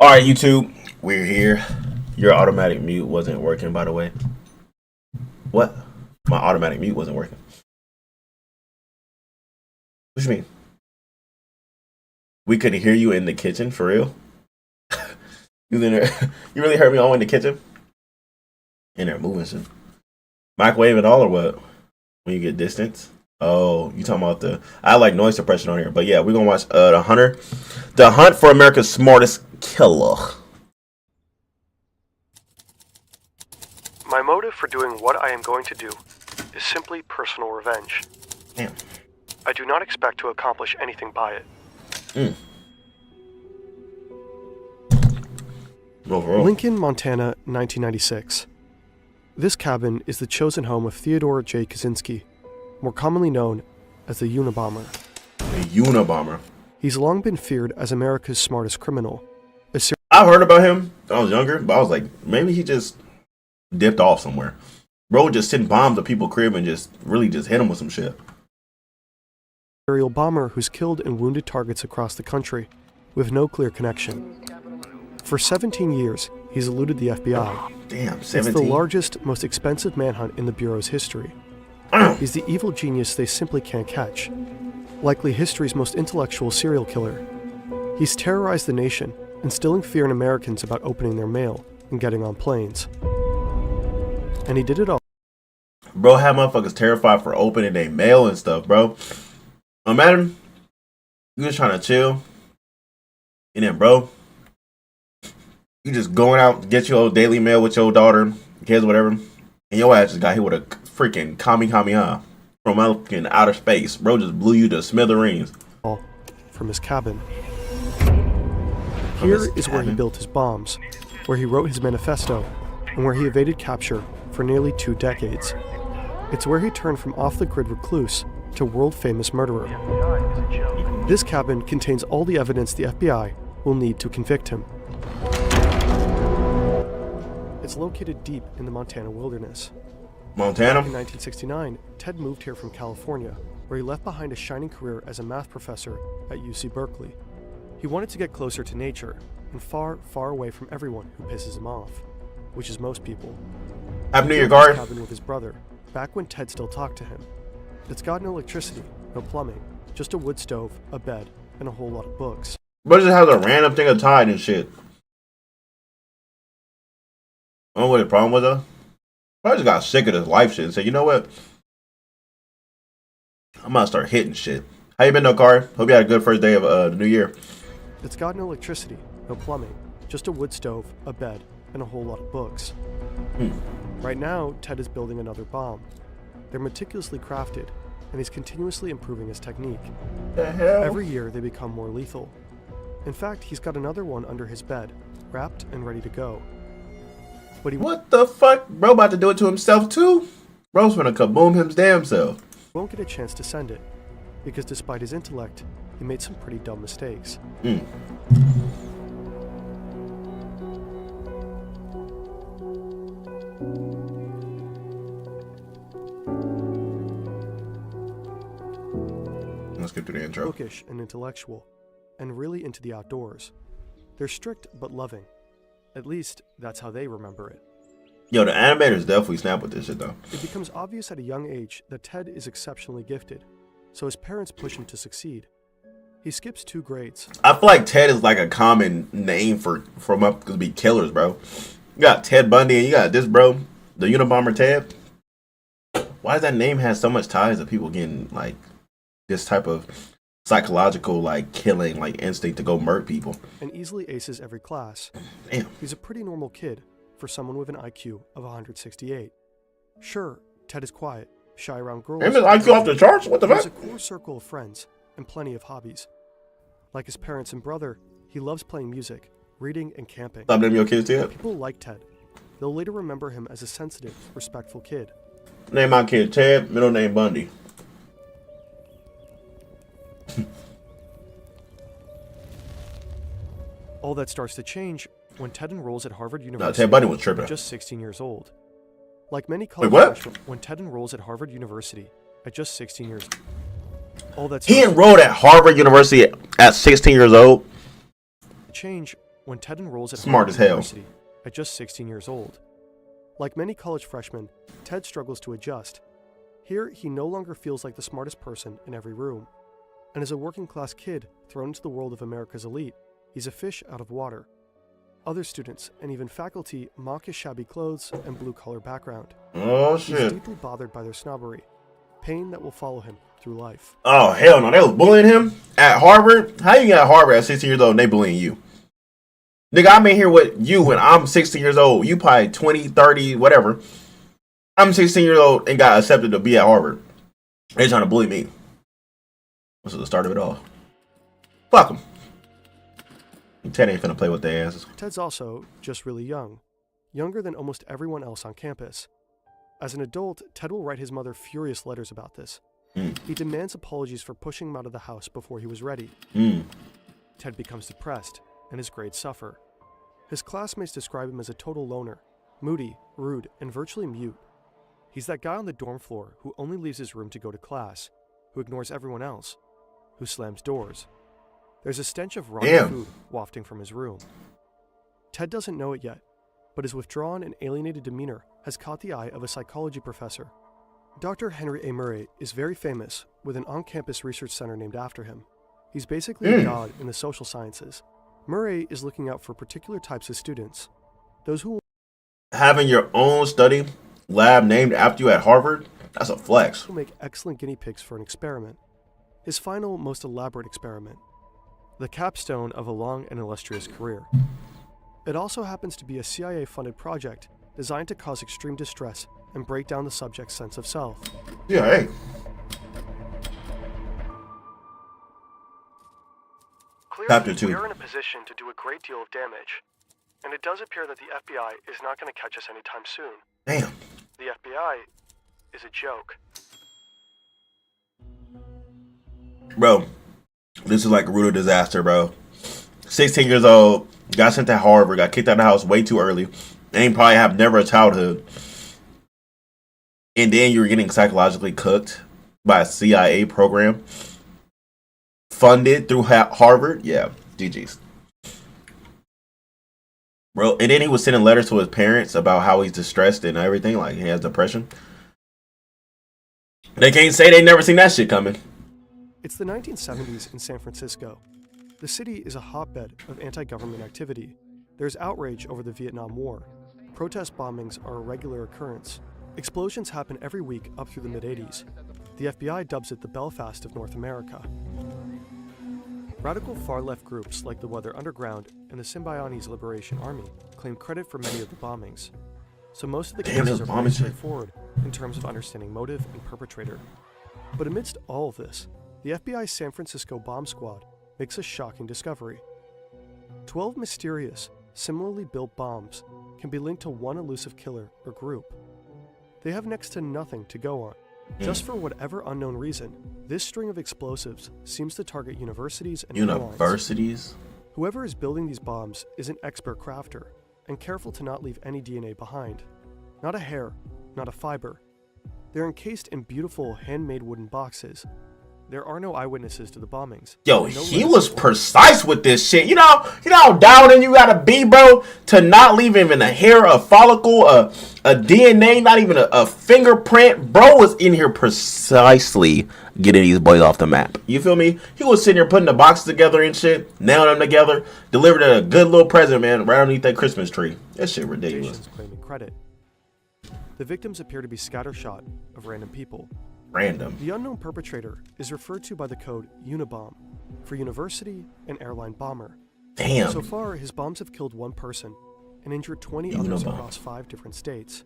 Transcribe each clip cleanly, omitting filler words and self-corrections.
All right, YouTube, we're here. Your automatic mute wasn't working, by the way. What? My automatic mute wasn't working. What you mean? We couldn't hear you in the kitchen, for real? You in there? You really heard me all in the kitchen? In there moving some microwave and all, or what? When you get distance? Oh, you talking about the? I like noise suppression on here, but yeah, we're gonna watch the Hunt for America's Smartest Killer. My motive for doing what I am going to do is simply personal revenge. Damn. I do not expect to accomplish anything by it. Overall. Lincoln, Montana, 1996. This cabin is the chosen home of Theodore J. Kaczynski, more commonly known as the Unabomber. The Unabomber. He's long been feared as America's smartest criminal. I heard about him when I was younger, but I was like, maybe he just dipped off somewhere. Bro would just send bombs to people's crib and just really just hit them with some shit. Serial bomber who's killed and wounded targets across the country with no clear connection. For 17 years, he's eluded the FBI. Damn, 17? It's the largest, most expensive manhunt in the Bureau's history. He's the evil genius they simply can't catch. Likely history's most intellectual serial killer. He's terrorized the nation, instilling fear in Americans about opening their mail and getting on planes. And he did it all. Bro had motherfuckers terrified for opening their mail and stuff, bro. Imagine you just trying to chill, and then, bro, you just going out to get your old Daily Mail with your daughter, kids, whatever, and your ass just got hit with a freaking Kamehameha from fucking outer space. Bro just blew you to smithereens. From his cabin. Here is where he built his bombs, where he wrote his manifesto, and where he evaded capture for nearly 2 decades. It's where he turned from off-the-grid recluse to world-famous murderer. This cabin contains all the evidence the FBI will need to convict him. It's located deep in the Montana wilderness. Montana? In 1969, Ted moved here from California, where he left behind a shining career as a math professor at UC Berkeley. He wanted to get closer to nature and far, far away from everyone who pisses him off, which is most people. Happy New Year, He built guard. his cabin with his brother, back when Ted still talked to him. It's got no electricity, no plumbing, just a wood stove, a bed, and a whole lot of books. Bro just has a random thing of Tide and shit. I don't know what the problem was though. I just got sick of this life shit and said, you know what? I'm gonna start hitting shit. How you been though, Car? Hope you had a good first day of the new year. It's got no electricity, no plumbing, just a wood stove, a bed, and a whole lot of books. Right now, Ted is building another bomb. They're meticulously crafted, and he's continuously improving his technique. The hell? Every year, they become more lethal. In fact, he's got another one under his bed, wrapped and ready to go. But he What the fuck? Bro about to do it to himself too? Bro's gonna kaboom his damn self. won't get a chance to send it, because despite his intellect, he made some pretty dumb mistakes. Let's get to the intro. Bookish and intellectual, and really into the outdoors. They're strict but loving. At least, that's how they remember it. Yo, the animators definitely snap with this shit though. It becomes obvious at a young age that Ted is exceptionally gifted, so his parents push him to succeed. He skips 2 grades. I feel like Ted is like a common name for up to be killers, bro. You got Ted Bundy and you got this bro, the Unabomber Ted. Why does that name have so much ties to people getting like this type of psychological like killing like instinct to go murder people? And easily aces every class. Damn. He's a pretty normal kid for someone with an IQ of 168. Sure, Ted is quiet, shy around girls. Him is IQ off the charts? What the He has fuck? a core circle of friends and plenty of hobbies. Like his parents and brother, he loves playing music, reading, and camping. Stop naming your kids Ted. People like Ted. They'll later remember him as a sensitive, respectful kid. Name my kid Ted, middle name Bundy. All that starts to change when Ted enrolls at Harvard No, University. Ted Bundy was tripping. Just 16 years old. Like many college what? freshmen, when Ted enrolls at Harvard University at just 16 years all that He starts enrolled at Harvard University at 16 years old. to change when Ted enrolls at Smart Harvard as hell. University at just 16 years old. Like many college freshmen, Ted struggles to adjust. Here, he no longer feels like the smartest person in every room. And as a working-class kid thrown into the world of America's elite, he's a fish out of water. Other students and even faculty mock his shabby clothes and blue-collar background. Oh, He's shit. deeply bothered by their snobbery, pain that will follow him through life. Oh, hell no. They was bullying him at Harvard? How you get at Harvard at 16 years old and they bullying you? Nigga, I'm in here with you when I'm 16 years old. You probably 20, 30, whatever. I'm 16 years old and got accepted to be at Harvard. They trying to bully me. This is the start of it all. Fuck them. Ted ain't finna play with their asses. Ted's also just really young, younger than almost everyone else on campus. As an adult, Ted will write his mother furious letters about this. He demands apologies for pushing him out of the house before he was ready. Ted becomes depressed, and his grades suffer. His classmates describe him as a total loner, moody, rude, and virtually mute. He's that guy on the dorm floor who only leaves his room to go to class, who ignores everyone else, who slams doors. There's a stench of rotten food wafting from his room. Ted doesn't know it yet, but his withdrawn and alienated demeanor has caught the eye of a psychology professor. Dr. Henry A. Murray is very famous, with an on-campus research center named after him. He's basically a god in the social sciences. Murray is looking out for particular types of students. Those who Having your own study lab named after you at Harvard? That's a flex. will make excellent guinea pigs for an experiment. His final, most elaborate experiment. The capstone of a long and illustrious career. It also happens to be a CIA-funded project designed to cause extreme distress and break down the subject's sense of self. Yeah, hey. Chapter 2. We are in a position to do a great deal of damage, and it does appear that the FBI is not going to catch us anytime soon. Damn. The FBI is a joke. Bro, this is like a brutal disaster, bro. 16 years old, got sent to Harvard, got kicked out of the house way too early, and probably have never a childhood. And then you're getting psychologically cooked by a CIA program funded through Harvard. Yeah, GG's. Bro, and then he was sending letters to his parents about how he's distressed and everything, like he has depression. They can't say they never seen that shit coming. It's the 1970s in San Francisco. The city is a hotbed of anti-government activity. There's outrage over the Vietnam War. Protest bombings are a regular occurrence. Explosions happen every week up through the mid-80s. The FBI dubs it the Belfast of North America. Radical far-left groups like the Weather Underground and the Symbionese Liberation Army claim credit for many of the bombings. So most of the cases are pretty straightforward in terms of understanding motive and perpetrator. But amidst all of this, the FBI's San Francisco bomb squad makes a shocking discovery. 12 mysterious, similarly built bombs can be linked to one elusive killer or group. They have next to nothing to go on. Just for whatever unknown reason, this string of explosives seems to target universities and Universities? Whoever is building these bombs is an expert crafter and careful to not leave any DNA behind. Not a hair, not a fiber. They're encased in beautiful handmade wooden boxes. There are no eyewitnesses to the bombings. Yo, he was precise with this shit. You know how down you gotta be, bro, to not leave even a hair, a follicle, a DNA, not even a fingerprint. Bro was in here precisely getting these boys off the map. You feel me? He was sitting here putting the boxes together and shit, nailing them together, delivered a good little present, man, right underneath that Christmas tree. That shit ridiculous. Claiming credit. The victims appear to be scattershot of random people. Random. The unknown perpetrator is referred to by the code Unibomb for university and airline bomber. Damn. So far, his bombs have killed one person and injured 20 others across 5 different states.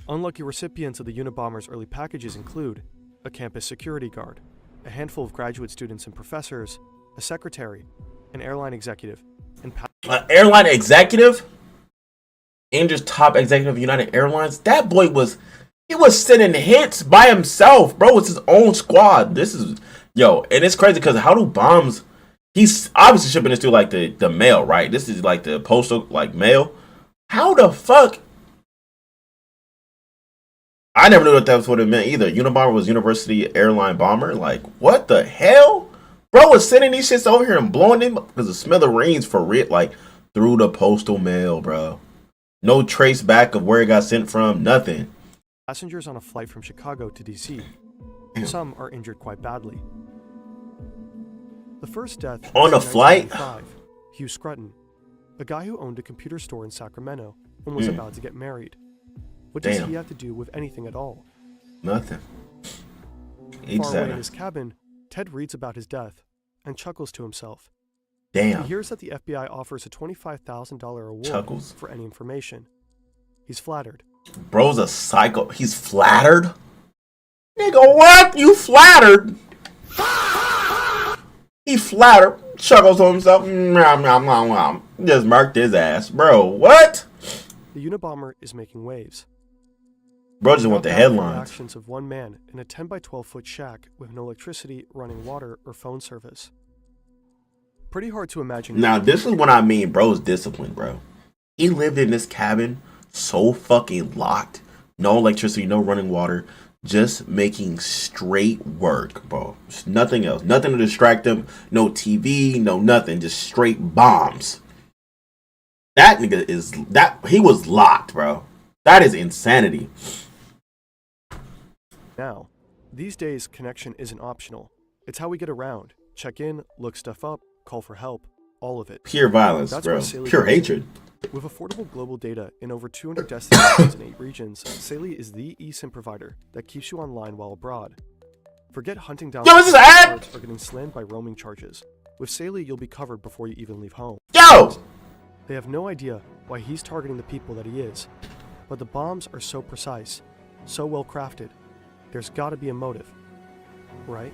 Unlucky recipients of the Unabomber's early packages include a campus security guard, a handful of graduate students and professors, a secretary, an airline executive, and an airline executive? Andrew's top executive of United Airlines? That boy was... He was sending hits by himself, bro. It's his own squad. This is, yo, and it's crazy because how do bombs? He's obviously shipping this through like the mail, right? This is like the postal, like mail. How the fuck? I never knew that was what it meant either. Unabomber was University Airline Bomber. Like, what the hell, Bro was sending these shits over here and blowing them because the smithereens for real, like through the postal mail, bro. No trace back of where it got sent from, nothing. Passengers on a flight from Chicago to DC. Some are injured quite badly. The first death on a flight? Hugh Scruton, a guy who owned a computer store in Sacramento and was about to get married. What does he have to do with anything at all? Nothing. Far away in his cabin, Ted reads about his death and chuckles to himself. Damn. He hears that the FBI offers a $25,000 reward for any information. He's flattered. Bro's a psycho. He's flattered? Nigga, what? You flattered? He flattered. Chuckles to himself. Just marked his ass. Bro, what? The Unabomber is making waves. Bro just want the headlines. Actions of one man in a 10 by 12 foot shack with no electricity, running water, or phone service. Pretty hard to imagine. Now, this is what I mean. Bro's disciplined, bro. He lived in this cabin so fucking locked. No electricity, no running water. Just making straight work, bro. Just nothing else. Nothing to distract him. No TV, no nothing. Just straight bombs. That nigga is... He was locked, bro. That is insanity. Now, these days, connection isn't optional. It's how we get around. Check in, look stuff up, call for help, all of it. Pure violence, bro. Pure hatred. With affordable global data in over 200 destinations in 8 regions, Saley is the eSIM provider that keeps you online while abroad. Forget hunting down cards or getting slammed by roaming charges. With Saley, you'll be covered before you even leave home. Yo! They have no idea why he's targeting the people that he is. But the bombs are so precise, so well crafted. There's gotta be a motive, right?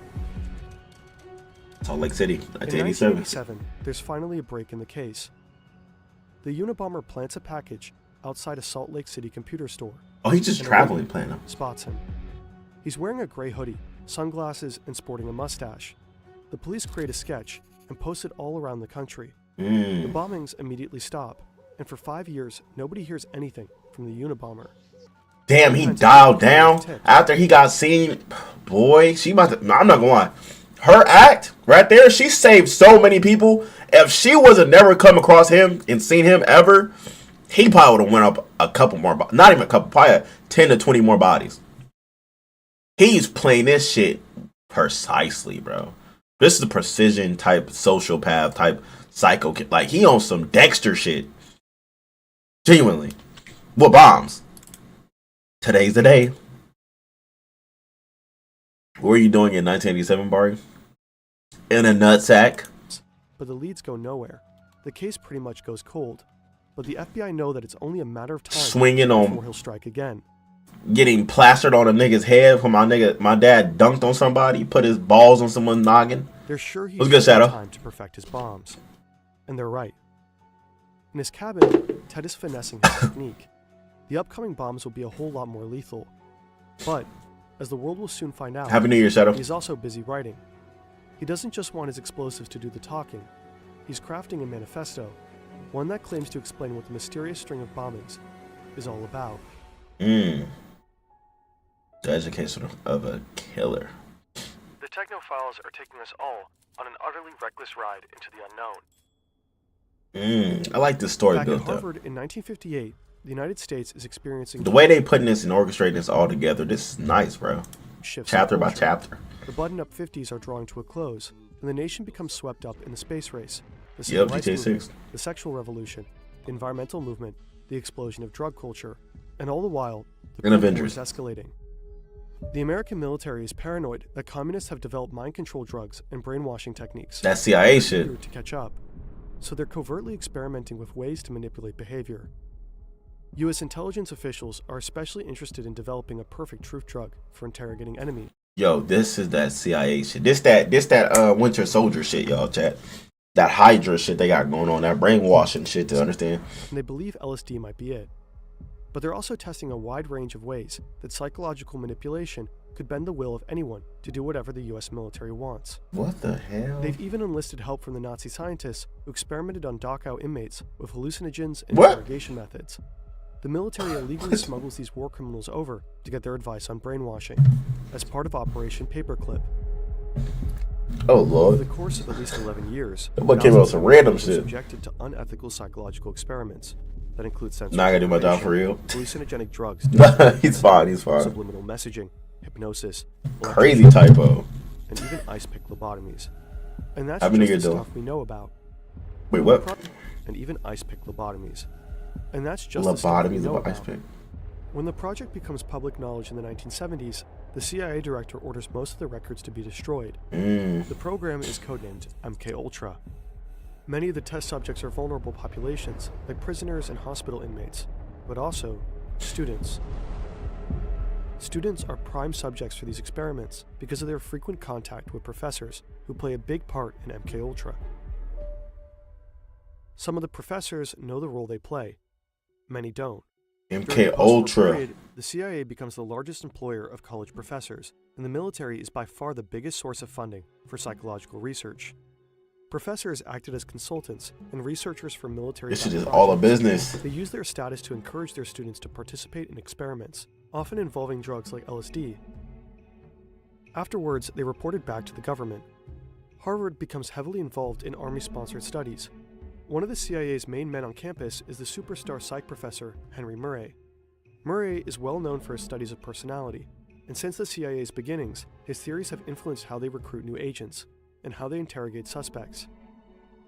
Salt Lake City, 1987. In 1987, there's finally a break in the case. The Unabomber plants a package outside a Salt Lake City computer store. Oh, he's just traveling, planning. Spots him. He's wearing a gray hoodie, sunglasses, and sporting a mustache. The police create a sketch and post it all around the country. The bombings immediately stop, and for 5 years, nobody hears anything from the Unabomber. Damn, he dialed down after he got seen. Boy, she about to... I'm not gonna lie. Her act right there, she saved so many people. If she wasn't never come across him and seen him ever, he probably would have went up a couple more... Not even a couple, probably 10 to 20 more bodies. He's playing this shit precisely, bro. This is a precision type, sociopath type, psycho kid. Like, he on some Dexter shit. Genuinely. With bombs. Today's the day. What were you doing in 1987, Bari? In a nutsack? But the leads go nowhere. The case pretty much goes cold. But the FBI know that it's only a matter of time swinging before he'll strike again. Getting plastered on a nigga's head when my dad dunked on somebody, put his balls on someone's noggin. They're sure he's good, Shadow. Time to perfect his bombs. And they're right. In his cabin, Ted is finessing his technique. The upcoming bombs will be a whole lot more lethal. But, as the world will soon find out, Happy New Year, Shadow. He's also busy writing. He doesn't just want his explosives to do the talking. He's crafting a manifesto, one that claims to explain what the mysterious string of bombings is all about. The education of a killer. The technophiles are taking us all on an utterly reckless ride into the unknown. I like this story Back built at Harvard in 1958, the United States is experiencing... The way they putting this and orchestrating this all together, this is nice, bro. Chapter by chapter. The button-up 50s are drawing to a close, and the nation becomes swept up in the space race. The civil rights movement, the sexual revolution, the environmental movement, the explosion of drug culture, and all the while, the Cold War is escalating. The American military is paranoid that communists have developed mind control drugs and brainwashing techniques. That CIA shit. To catch up. So they're covertly experimenting with ways to manipulate behavior. U.S. intelligence officials are especially interested in developing a perfect truth drug for interrogating enemies. Yo, this is that CIA shit. This that Winter Soldier shit, y'all, chat. That Hydra shit they got going on, that brainwashing shit, to understand. And they believe LSD might be it. But they're also testing a wide range of ways that psychological manipulation could bend the will of anyone to do whatever the US military wants. What the hell? They've even enlisted help from the Nazi scientists who experimented on Dachau inmates with hallucinogens and interrogation methods. The military illegally smuggles these war criminals over to get their advice on brainwashing, as part of Operation Paperclip. Oh Over the lord, course of at least 11 years, that boy came out with some random were shit. subjected to unethical psychological experiments that include sensory Nah, I gotta do my job for deprivation, real. hallucinogenic drugs, He's fine. He's fine. subliminal messaging, hypnosis, Crazy electroshock, typo. and even ice pick lobotomies. And that's How many just the you're doing? stuff we know about. Wait, what? And even ice pick lobotomies. And that's just the stuff we Lobotomies know about ice about. pick. When the project becomes public knowledge in the 1970s, the CIA director orders most of the records to be destroyed. The program is codenamed MKUltra. Many of the test subjects are vulnerable populations, like prisoners and hospital inmates, but also students. Students are prime subjects for these experiments because of their frequent contact with professors who play a big part in MKUltra. Some of the professors know the role they play. Many don't. During MK the post-war Ultra. period, the CIA becomes the largest employer of college professors, and the military is by far the biggest source of funding for psychological research. Professors acted as consultants and researchers for military This shit is projects. all a business. They use their status to encourage their students to participate in experiments, often involving drugs like LSD. Afterwards, they reported back to the government. Harvard becomes heavily involved in Army-sponsored studies. One of the CIA's main men on campus is the superstar psych professor, Henry Murray. Murray is well known for his studies of personality, and since the CIA's beginnings, his theories have influenced how they recruit new agents and how they interrogate suspects.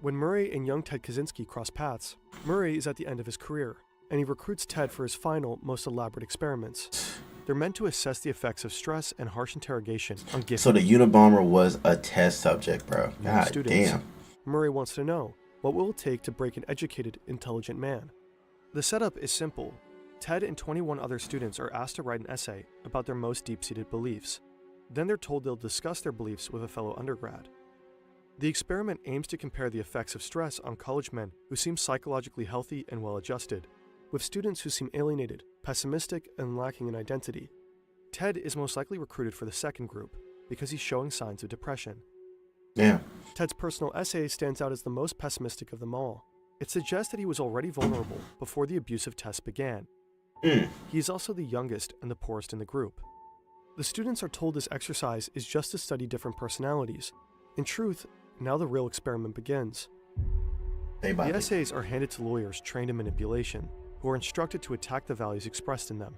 When Murray and young Ted Kaczynski cross paths, Murray is at the end of his career, and he recruits Ted for his final, most elaborate experiments. They're meant to assess the effects of stress and harsh interrogation on gifted So the Unabomber was a test subject, bro. God students. damn. Murray wants to know, what will it take to break an educated, intelligent man? The setup is simple. Ted and 21 other students are asked to write an essay about their most deep-seated beliefs. Then they're told they'll discuss their beliefs with a fellow undergrad. The experiment aims to compare the effects of stress on college men who seem psychologically healthy and well-adjusted, with students who seem alienated, pessimistic, and lacking in identity. Ted is most likely recruited for the second group because he's showing signs of depression. Yeah. Ted's personal essay stands out as the most pessimistic of them all. It suggests that he was already vulnerable before the abusive test began. He is also the youngest and the poorest in the group. The students are told this exercise is just to study different personalities. In truth, now the real experiment begins. The essays are handed to lawyers trained in manipulation, who are instructed to attack the values expressed in them.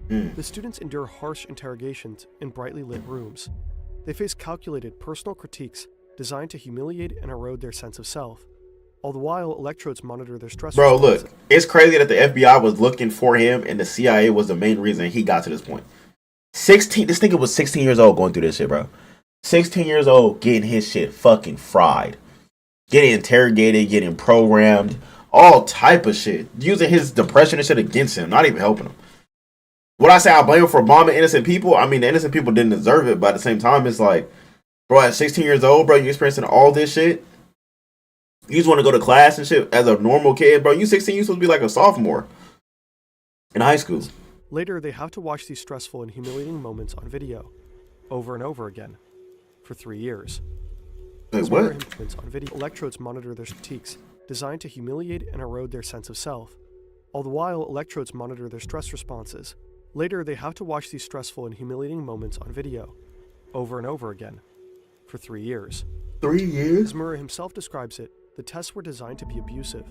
The students endure harsh interrogations in brightly lit rooms. They face calculated personal critiques designed to humiliate and erode their sense of self. All the while, electrodes monitor their stress Bro, response. look, it's crazy that the FBI was looking for him and the CIA was the main reason he got to this point. 16, this nigga was 16 years old going through this shit, bro. 16 years old getting his shit fucking fried. Getting interrogated, getting programmed, all type of shit. Using his depression and shit against him, not even helping him. Would I say I blame him for bombing innocent people? I mean, the innocent people didn't deserve it, but at the same time, it's like, bro, at 16 years old, bro, you experiencing all this shit? You just want to go to class and shit as a normal kid, bro. You 16, you supposed to be like a sophomore in high school. Later, they have to watch these stressful and humiliating moments on video, over and over again, for 3 years. Wait, As what? mirror imprints on video, electrodes monitor their critiques, designed to humiliate and erode their sense of self. All the while, electrodes monitor their stress responses. Later, they have to watch these stressful and humiliating moments on video, over and over again, for 3 years. 3 years? As Murray himself describes it, the tests were designed to be abusive.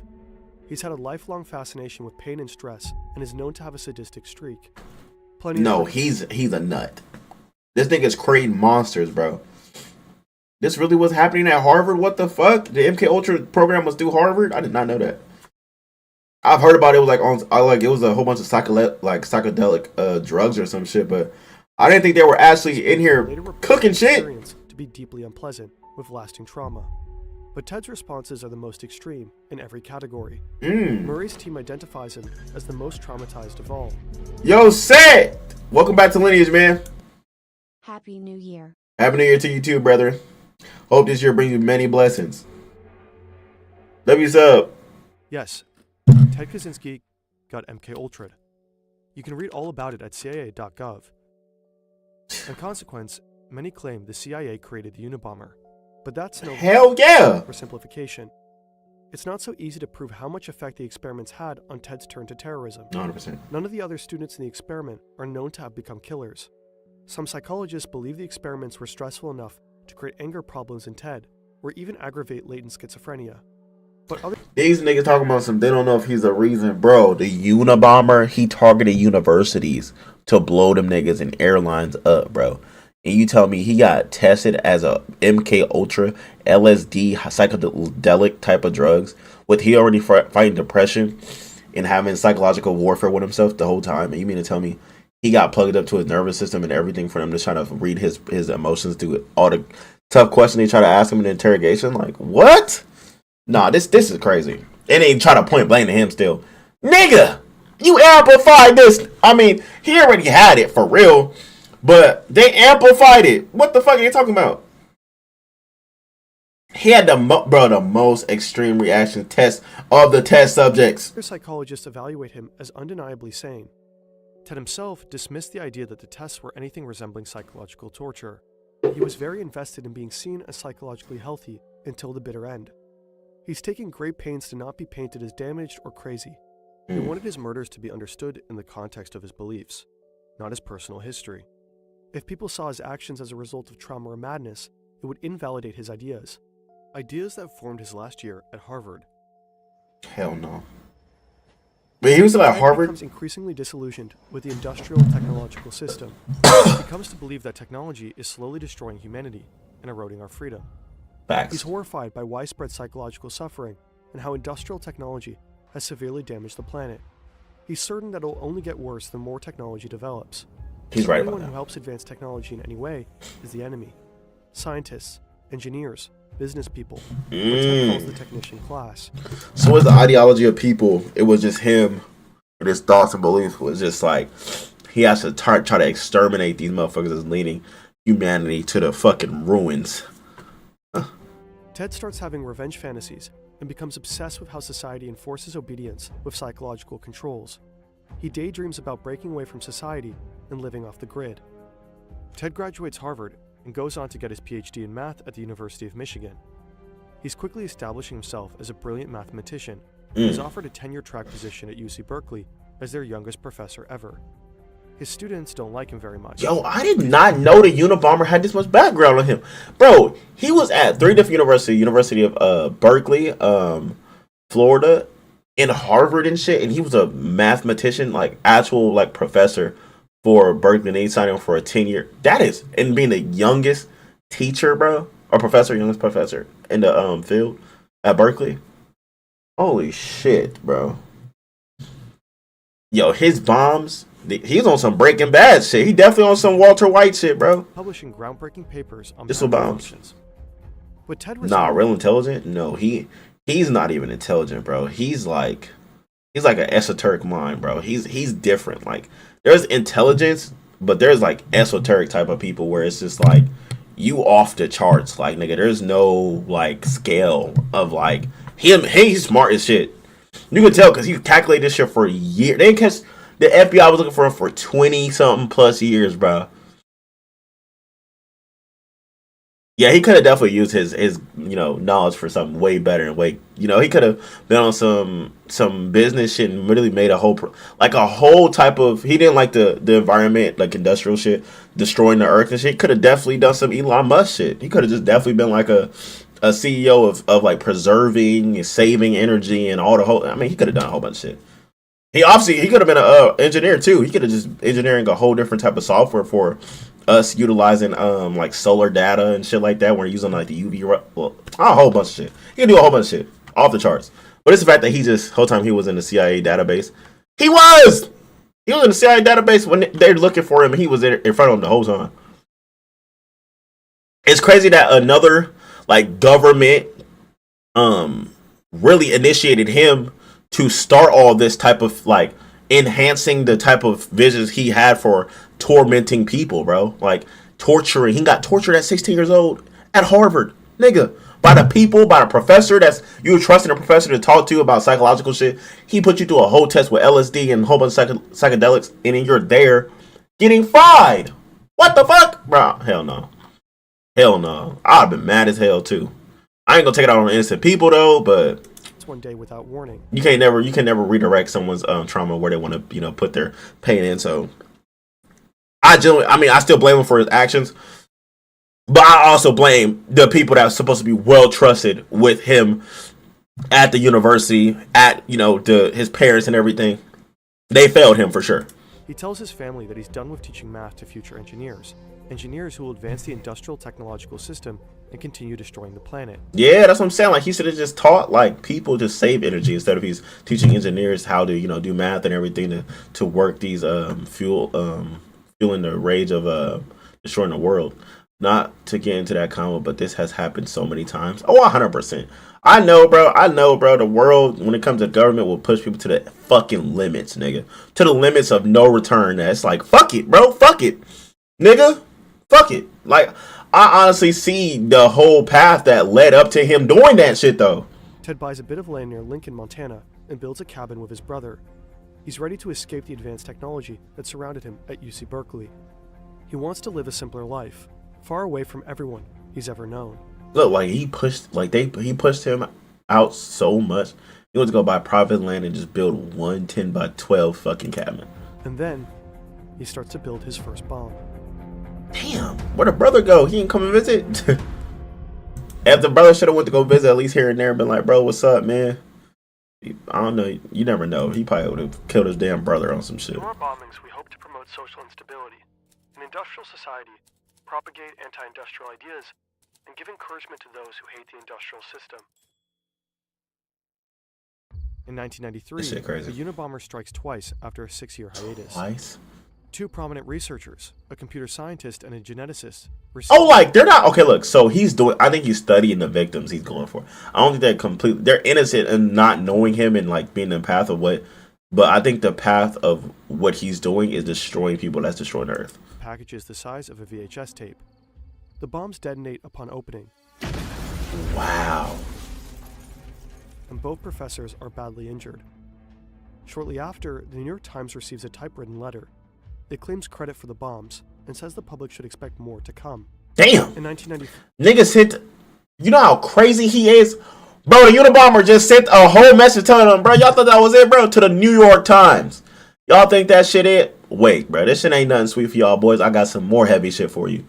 He's had a lifelong fascination with pain and stress, and is known to have a sadistic streak. No, he's a nut. This nigga's creating monsters, bro. This really was happening at Harvard? What the fuck? The MK Ultra program was through Harvard? I did not know that. I've heard about it. It was it was a whole bunch of psychedelic drugs or some shit, but I didn't think they were actually in here cooking shit. To be deeply unpleasant with lasting trauma. But Ted's responses are the most extreme in every category. Murray's team identifies him as the most traumatized of all. Yo, Seth! Welcome back to Lineage, man. Happy New Year. Happy New Year to you too, brother. Hope this year brings you many blessings. Love you, sub. Yes, Ted Kaczynski got MK Ultra'd. You can read all about it at CIA.gov. In consequence, many claim the CIA created the Unabomber, but that's an Hell yeah! oversimplification. It's not so easy to prove how much effect the experiments had on Ted's turn to terrorism. 100%. None of the other students in the experiment are known to have become killers. Some psychologists believe the experiments were stressful enough to create anger problems in Ted, or even aggravate latent schizophrenia. But other These niggas talking about some, they don't know if he's a reason. Bro, the Unabomber, he targeted universities to blow them niggas and airlines up, bro. And you tell me he got tested as a MK Ultra, LSD, psychedelic type of drugs, with he already fighting depression and having psychological warfare with himself the whole time. And you mean to tell me he got plugged up to his nervous system and everything for them to try to read his emotions through all the tough questions they try to ask him in the interrogation? Like, what? Nah, this is crazy. And they try to point blame to him still. Nigga, you amplified this. I mean, he already had it for real, but they amplified it. What the fuck are you talking about? He had the most extreme reaction test of the test subjects. psychologists evaluate him as undeniably sane. Ted himself dismissed the idea that the tests were anything resembling psychological torture. He was very invested in being seen as psychologically healthy until the bitter end. He's taking great pains to not be painted as damaged or crazy. He wanted his murders to be understood in the context of his beliefs, not his personal history. If people saw his actions as a result of trauma or madness, it would invalidate his ideas. Ideas that formed his last year at Harvard. Hell no. But he was still at Ted Harvard? becomes increasingly disillusioned with the industrial technological system. He comes to believe that technology is slowly destroying humanity and eroding our freedom. Facts. He's horrified by widespread psychological suffering and how industrial technology has severely damaged the planet. He's certain that it'll only get worse the more technology develops. He's right about Anyone that. who helps advance technology in any way is the enemy. Scientists, engineers, business people, what Ted calls the technician class. So was the ideology of people, it was just him, and his thoughts and beliefs was just like, he has to try to exterminate these motherfuckers that's leading humanity to the fucking ruins. Ted starts having revenge fantasies and becomes obsessed with how society enforces obedience with psychological controls. He daydreams about breaking away from society and living off the grid. Ted graduates Harvard and goes on to get his PhD in math at the University of Michigan. He's quickly establishing himself as a brilliant mathematician and is offered a tenure-track position at UC Berkeley as their youngest professor ever. His students don't like him very much. Yo, I did not know the Unabomber had this much background on him. Bro, he was at 3 different universities. University of Berkeley, Florida, and Harvard and shit. And he was a mathematician, like actual like professor for Berkeley. And they signed him for a 10-year. That is, and being the youngest teacher, bro, or professor, youngest professor in the field at Berkeley. Holy shit, bro. Yo, his bombs. He's on some Breaking Bad shit. He definitely on some Walter White shit, bro. Publishing groundbreaking papers on This bombs. functions. But Ted Nah, real intelligent? No, he's not even intelligent, bro. He's like an esoteric mind, bro. He's different. Like there's intelligence, but there's like esoteric type of people where it's just like you off the charts. Like nigga, there's no like scale of like him. He's smart as shit. You can tell because he calculated this shit for a year. They catch. The FBI was looking for him for 20-something plus years, bro. Yeah, he could have definitely used his knowledge for something way better and way he could have been on some business shit and really made a whole type of. He didn't like the environment, like industrial shit, destroying the earth and shit. He could have definitely done some Elon Musk shit. He could have just definitely been like a CEO of like preserving and saving energy and all the whole. I mean, he could have done a whole bunch of shit. He could have been an engineer too. He could have just engineering a whole different type of software for us utilizing like solar data and shit like that. We're using like the UV, a whole bunch of shit. He can do a whole bunch of shit off the charts. But it's the fact that he just whole time he was in the CIA database. He was in the CIA database when they're looking for him. And he was in front of them the whole time. It's crazy that another like government really initiated him to start all this type of like enhancing the type of visions he had for tormenting people, bro. Like torturing. He got tortured at 16 years old at Harvard, nigga. By the people, by the professor that's you were trusting a professor to talk to about psychological shit. He put you through a whole test with LSD and a whole bunch of psychedelics, and then you're there getting fried. What the fuck? Bro, hell no. Hell no. I'd have been mad as hell too. I ain't gonna take it out on innocent people though, but one day without warning. You can never redirect someone's trauma where they want to put their pain in. So I still blame him for his actions, But I also blame the people that are supposed to be well trusted with him at the university, at his parents and everything. They failed him for sure. He tells his family that he's done with teaching math to future engineers who will advance the industrial technological system and continue destroying the planet. Yeah, that's what I'm saying. Like, he should have just taught like people to save energy instead of he's teaching engineers how to do math and everything to work these fueling the rage of destroying the world. Not to get into that comment, but this has happened so many times. Oh, 100%. I know, bro. The world, when it comes to government, will push people to the fucking limits, nigga. To the limits of no return. That's like, fuck it, bro. Fuck it. Nigga. Fuck it. Like, I honestly see the whole path that led up to him doing that shit, though. Ted buys a bit of land near Lincoln, Montana, and builds a cabin with his brother. He's ready to escape the advanced technology that surrounded him at UC Berkeley. He wants to live a simpler life, far away from everyone he's ever known. Look, like he pushed him out so much. He wants to go buy private land and just build one 10 by 12 fucking cabin. And then he starts to build his first bomb. Damn, where'd the brother go? He didn't come and visit. If the brother should have went to go visit at least here and there and been like, bro, what's up, man? I don't know. You never know. He probably would have killed his damn brother on some shit. In our bombings, we hope to promote social instability. In industrial society, propagate anti-industrial ideas, and give encouragement to those who hate the industrial system. In 1993, the Unabomber strikes twice after a 6-year hiatus. Twice? Two prominent researchers, a computer scientist and a geneticist, they're not okay. Look, so I think he's studying the victims he's going for. I don't think they're innocent in not knowing him and like being the path of what, but I think the path of what he's doing is destroying people. That's destroying the earth. Packages the size of a VHS tape. The bombs detonate upon opening. Wow. And both professors are badly injured. Shortly after, the New York Times receives a typewritten letter. It claims credit for the bombs and says the public should expect more to come. Damn. In 1990, niggas hit. You know how crazy he is, bro. The Unabomber just sent a whole message telling them, bro. Y'all thought that was it, bro? To the New York Times. Y'all think that shit it? Wait, bro. This shit ain't nothing sweet for y'all boys. I got some more heavy shit for you.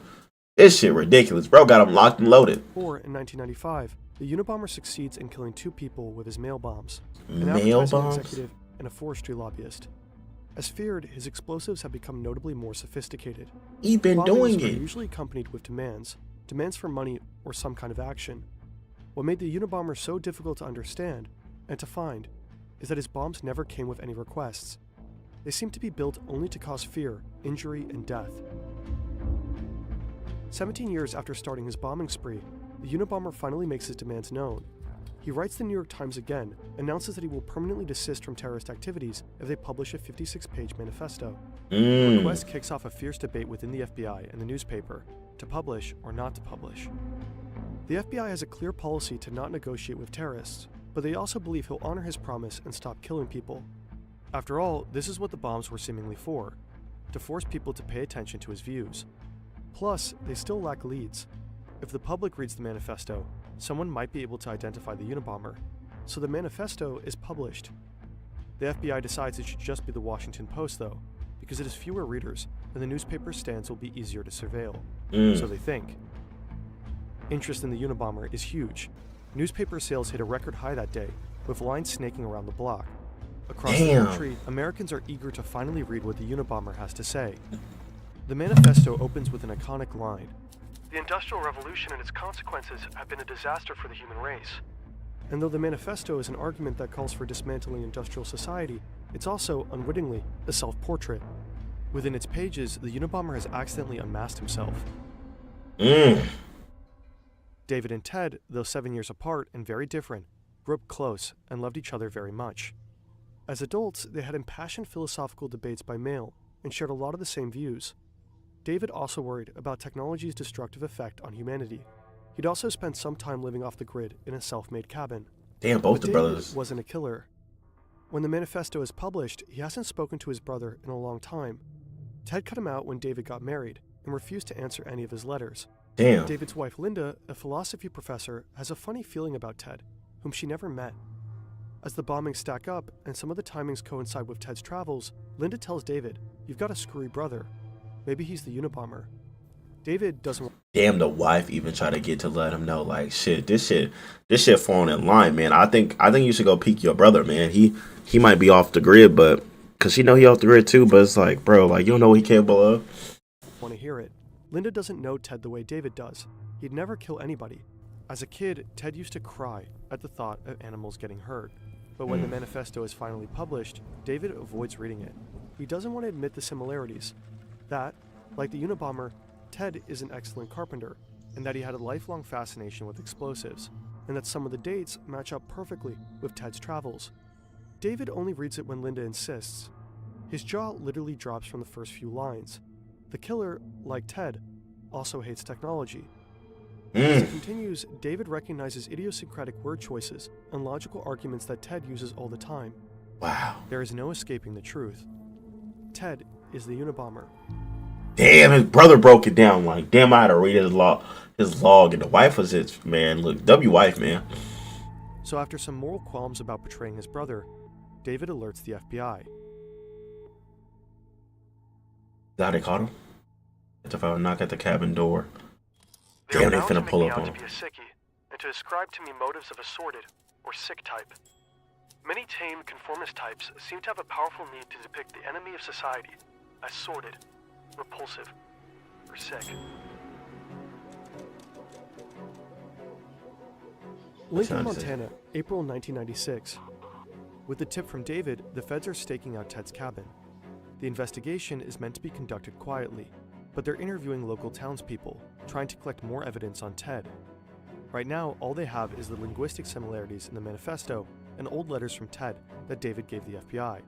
This shit ridiculous, bro. Got them locked and loaded. Or in 1995, the Unabomber succeeds in killing 2 people with his mail bombs. An Mail advertising bombs? executive and a forestry lobbyist. As feared, his explosives have become notably more sophisticated. He been doing Bombings are it. usually accompanied with demands for money or some kind of action. What made the Unabomber so difficult to understand and to find is that his bombs never came with any requests. They seem to be built only to cause fear, injury, and death. 17 years after starting his bombing spree, the Unabomber finally makes his demands known. He writes the New York Times again, announces that he will permanently desist from terrorist activities if they publish a 56-page manifesto. The request kicks off a fierce debate within the FBI and the newspaper, to publish or not to publish. The FBI has a clear policy to not negotiate with terrorists, but they also believe he'll honor his promise and stop killing people. After all, this is what the bombs were seemingly for, to force people to pay attention to his views. Plus, they still lack leads. If the public reads the manifesto, someone might be able to identify the Unabomber, so the manifesto is published. The FBI decides it should just be the Washington Post, though, because it has fewer readers and the newspaper's stance will be easier to surveil. So they think. Interest in the Unabomber is huge. Newspaper sales hit a record high that day, with lines snaking around the block. Across the country, Americans are eager to finally read what the Unabomber has to say. The manifesto opens with an iconic line. The Industrial Revolution and its consequences have been a disaster for the human race. And though the manifesto is an argument that calls for dismantling industrial society, it's also, unwittingly, a self-portrait. Within its pages, the Unabomber has accidentally unmasked himself. David and Ted, though 7 years apart and very different, grew up close and loved each other very much. As adults, they had impassioned philosophical debates by mail and shared a lot of the same views. David also worried about technology's destructive effect on humanity. He'd also spent some time living off the grid in a self-made cabin. Damn, both but the David brothers. wasn't a killer. When the manifesto is published, he hasn't spoken to his brother in a long time. Ted cut him out when David got married and refused to answer any of his letters. Damn. David's wife Linda, a philosophy professor, has a funny feeling about Ted, whom she never met. As the bombings stack up and some of the timings coincide with Ted's travels, Linda tells David, "You've got a screwy brother. Maybe he's the Unabomber." David doesn't. Damn, the wife even tried to get to let him know, like, this shit falling in line, man. I think you should go peek your brother, man. He might be off the grid, but cause she know he off the grid too. But it's like, bro, like, you don't know what he capable of. Want to hear it? Linda doesn't know Ted the way David does. He'd never kill anybody. As a kid, Ted used to cry at the thought of animals getting hurt. But when the manifesto is finally published, David avoids reading it. He doesn't want to admit the similarities. That, like the Unabomber, Ted is an excellent carpenter, and that he had a lifelong fascination with explosives, and that some of the dates match up perfectly with Ted's travels. David only reads it when Linda insists. His jaw literally drops from the first few lines. The killer, like Ted, also hates technology. As it continues, David recognizes idiosyncratic word choices and logical arguments that Ted uses all the time. Wow. There is no escaping the truth. Ted is the Unabomber. Damn, his brother broke it down. Like, damn, I had to read his log, and the wife was his, man. Look, wife, man. So after some moral qualms about betraying his brother, David alerts the FBI. Now they caught him. If I would knock at the cabin door. Damn, they finna pull up on him. To be a sickie, and to ascribe to me motives of a sordid or sick type. Many tame conformist types seem to have a powerful need to depict the enemy of society as sordid, repulsive, or sick. Lincoln, Montana, April 1996. With the tip from David, the feds are staking out Ted's cabin. The investigation is meant to be conducted quietly, but they're interviewing local townspeople, trying to collect more evidence on Ted. Right now, all they have is the linguistic similarities in the manifesto and old letters from Ted that David gave the FBI.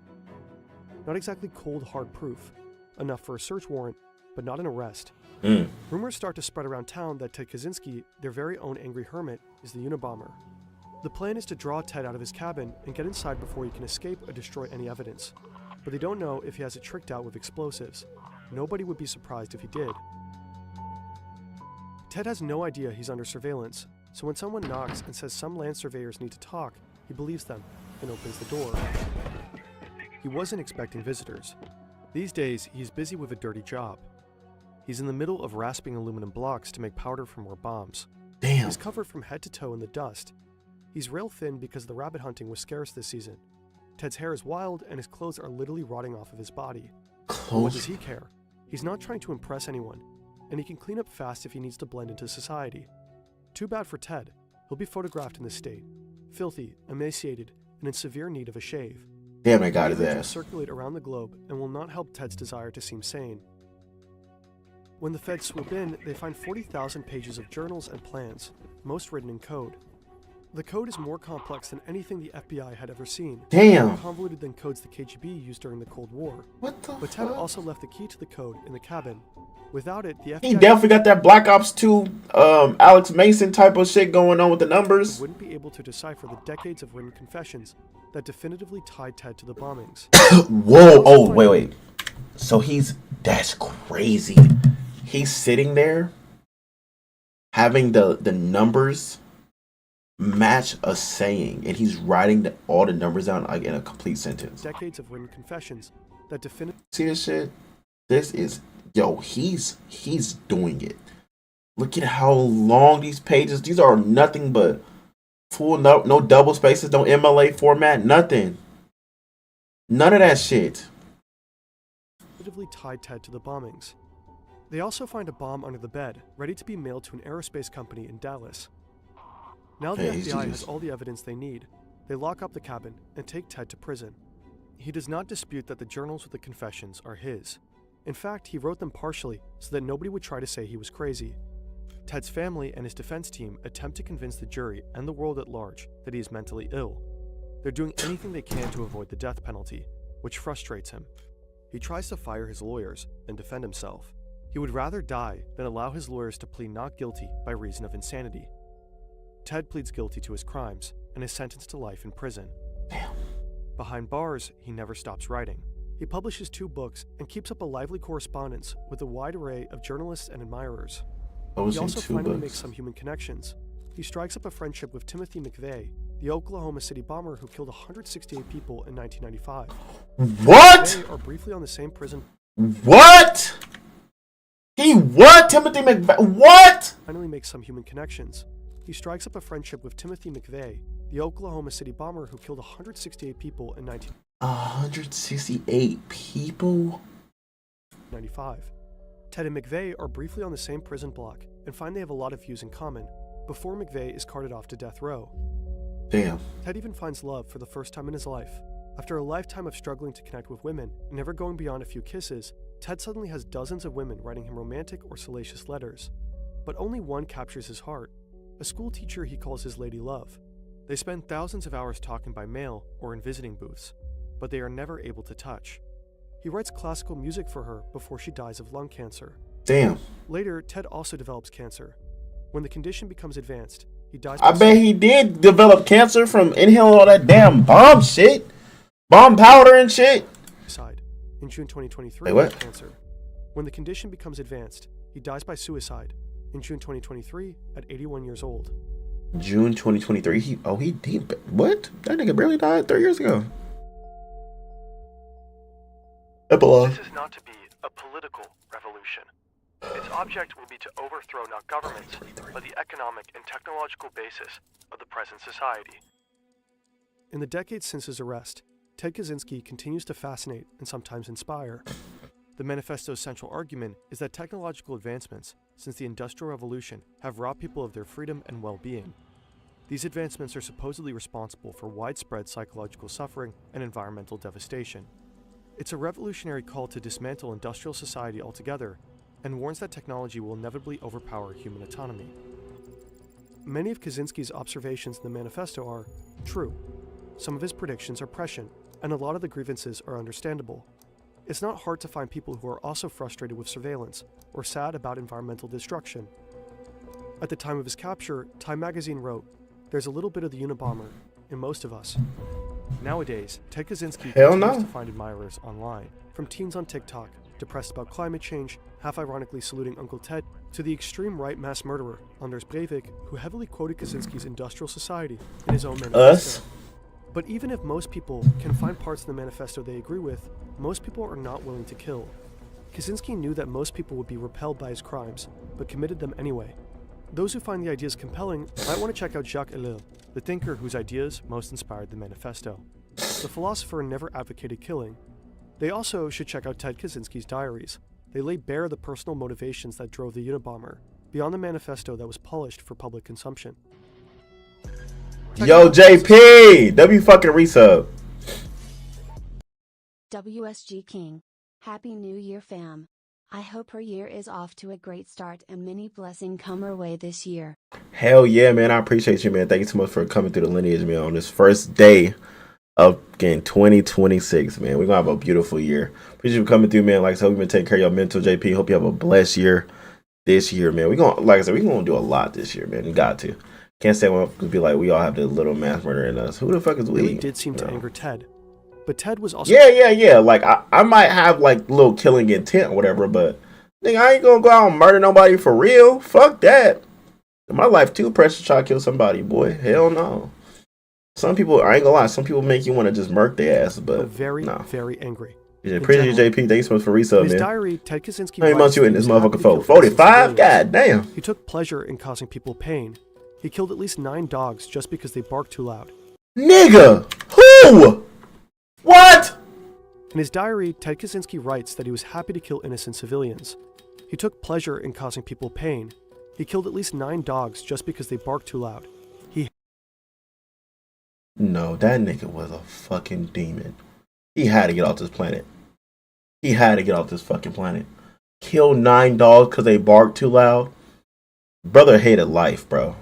Not exactly cold, hard proof. Enough for a search warrant, but not an arrest. Rumors start to spread around town that Ted Kaczynski, their very own angry hermit, is the Unabomber. The plan is to draw Ted out of his cabin and get inside before he can escape or destroy any evidence. But they don't know if he has it tricked out with explosives. Nobody would be surprised if he did. Ted has no idea he's under surveillance, so when someone knocks and says some land surveyors need to talk, he believes them and opens the door. He wasn't expecting visitors. These days, he's busy with a dirty job. He's in the middle of rasping aluminum blocks to make powder for more bombs. Damn. He's covered from head to toe in the dust. He's rail thin because the rabbit hunting was scarce this season. Ted's hair is wild and his clothes are literally rotting off of his body. But what does he care? He's not trying to impress anyone, and he can clean up fast if he needs to blend into society. Too bad for Ted. He'll be photographed in this state, filthy, emaciated, and in severe need of a shave. Damn, they got his The images ass. circulate around the globe and will not help Ted's desire to seem sane. When the feds swoop in, they find 40,000 pages of journals and plans, most written in code. The code is more complex than anything the FBI had ever seen. Damn. More convoluted than codes the KGB used during the Cold War. What the But Ted fuck? also left the key to the code in the cabin. Without it, the FBI He definitely got that Black Ops 2 Alex Mason type of shit going on with the numbers. wouldn't be able to decipher the decades of written confessions that definitively tied Ted to the bombings. Whoa, oh, wait. So that's crazy. He's sitting there having the numbers match a saying, and he's writing all the numbers down like in a complete sentence. Decades of written confessions that definitively See this shit? This is, yo, he's doing it. Look at how long these pages, these are nothing but full, no double spaces, no MLA format, nothing. None of that shit. tied Ted to the bombings. They also find a bomb under the bed, ready to be mailed to an aerospace company in Dallas. Now the FBI has all the evidence they need. They lock up the cabin and take Ted to prison. He does not dispute that the journals with the confessions are his. In fact, he wrote them partially so that nobody would try to say he was crazy. Ted's family and his defense team attempt to convince the jury and the world at large that he is mentally ill. They're doing anything they can to avoid the death penalty, which frustrates him. He tries to fire his lawyers and defend himself. He would rather die than allow his lawyers to plead not guilty by reason of insanity. Ted pleads guilty to his crimes and is sentenced to life in prison. Damn. Behind bars, he never stops writing. He publishes 2 books and keeps up a lively correspondence with a wide array of journalists and admirers. He also finally makes some human connections. He strikes up a friendship with Timothy McVeigh, the Oklahoma City bomber who killed 168 people in 1995. What? They are briefly on the same prison. What? He What? Timothy McVeigh? What? Finally makes some human connections. He strikes up a friendship with Timothy McVeigh, the Oklahoma City bomber who killed 168 people in 168 people? 1995. Ted and McVeigh are briefly on the same prison block and find they have a lot of views in common before McVeigh is carted off to death row. Damn. Ted even finds love for the first time in his life. After a lifetime of struggling to connect with women and never going beyond a few kisses, Ted suddenly has dozens of women writing him romantic or salacious letters. But only one captures his heart, a school teacher he calls his lady love. They spend thousands of hours talking by mail or in visiting booths, but they are never able to touch. He writes classical music for her before she dies of lung cancer. Damn. Later, Ted also develops cancer. When the condition becomes advanced, he dies. I bet he did develop cancer from inhaling all that damn bomb shit. Bomb powder and shit. Suicide. In June 2023, Wait, what? Cancer. When the condition becomes advanced, he dies by suicide. In June 2023, at 81 years old. June 2023. He what? That nigga barely died 3 years ago. Epilogue. This is not to be a political revolution. Its object will be to overthrow not governments, but the economic and technological basis of the present society. In the decades since his arrest, Ted Kaczynski continues to fascinate and sometimes inspire. The manifesto's central argument is that technological advancements since the Industrial Revolution have robbed people of their freedom and well-being. These advancements are supposedly responsible for widespread psychological suffering and environmental devastation. It's a revolutionary call to dismantle industrial society altogether and warns that technology will inevitably overpower human autonomy. Many of Kaczynski's observations in the manifesto are true. Some of his predictions are prescient, and a lot of the grievances are understandable. It's not hard to find people who are also frustrated with surveillance or sad about environmental destruction. At the time of his capture, Time magazine wrote, "There's a little bit of the Unabomber in most of us." Nowadays, Ted Kaczynski continues to find admirers online, from teens on TikTok, depressed about climate change, half-ironically saluting Uncle Ted, to the extreme-right mass murderer, Anders Breivik, who heavily quoted Kaczynski's industrial society in his own manifesto. But even if most people can find parts of the manifesto they agree with, most people are not willing to kill. Kaczynski knew that most people would be repelled by his crimes, but committed them anyway. Those who find the ideas compelling might want to check out Jacques Ellul, the thinker whose ideas most inspired the manifesto. The philosopher never advocated killing. They also should check out Ted Kaczynski's diaries. They lay bare the personal motivations that drove the Unabomber, beyond the manifesto that was polished for public consumption. Yo, JP! W fucking resub. WSG King. Happy New Year, fam. I hope her year is off to a great start and many blessings come her way this year. Hell yeah, man. I appreciate you, man. Thank you so much for coming through the lineage, man, on this first day of getting 2026, man. We're gonna have a beautiful year. Appreciate you coming through, man. Like I said, we've been taking care of your mental, JP. Hope you have a blessed year this year, man. We're gonna do a lot this year, man. We got to. Can't say we'll be like we all have the little mass murder in us. Who the fuck is we? It really did seem to anger Ted. But Ted was also... Yeah. Like, I might have, like, little killing intent or whatever, but, nigga, I ain't gonna go out and murder nobody for real. Fuck that. My life too precious to try to kill somebody, boy. Hell no. Some people, I ain't gonna lie, some people make you want to just murk their ass, but very, no. very angry. Yeah, appreciate you, JP. Thanks so much for resub, man. In his diary, Ted Kaczynski... How many months you in this motherfucker for? 45? God damn. He took pleasure in causing people pain. He killed at least 9 dogs just because they barked too loud. Nigga! Who? What? In his diary, Ted Kaczynski writes that he was happy to kill innocent civilians. He took pleasure in causing people pain. He killed at least 9 dogs just because they barked too loud. No, that nigga was a fucking demon. He had to get off this planet. He had to get off this fucking planet. Kill 9 dogs because they barked too loud? Brother hated life, bro.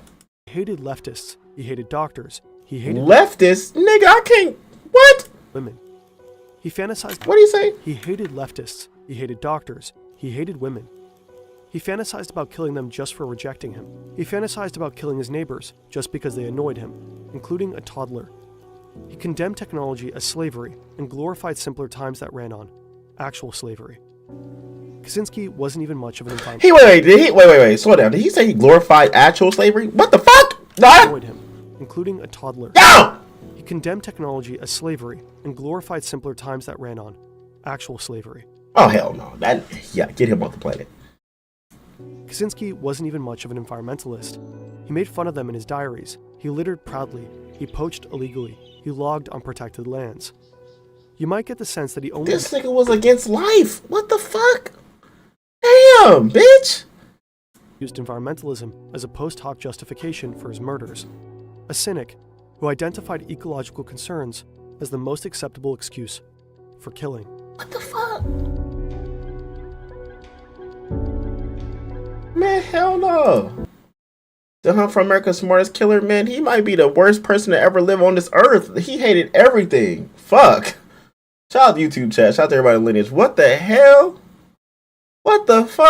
He hated leftists. He hated doctors. He hated... Leftists? Nigga, I can't... What? Women. He fantasized... What do you say? He hated leftists. He hated doctors. He hated women. He fantasized about killing them just for rejecting him. He fantasized about killing his neighbors just because they annoyed him, including a toddler. He condemned technology as slavery and glorified simpler times that ran on actual slavery. Kaczynski wasn't even much of an environmental... Wait, slow down. Did he say he glorified actual slavery? What the fuck? Annoyed him, including a toddler. No! He condemned technology as slavery and glorified simpler times that ran on actual slavery. Oh, hell no. Get him off the planet. Kaczynski wasn't even much of an environmentalist. He made fun of them in his diaries. He littered proudly. He poached illegally. He logged unprotected lands. You might get the sense that he only... This nigga was against life. What the fuck? Damn, bitch. ...used environmentalism as a post hoc justification for his murders. A cynic who identified ecological concerns as the most acceptable excuse for killing. What the fuck? Man, hell no. The Hunt for America's Smartest Killer, man, he might be the worst person to ever live on this earth. He hated everything. Fuck. Shout out to YouTube chat. Shout out to everybody in Lineage. What the hell? What the fuck?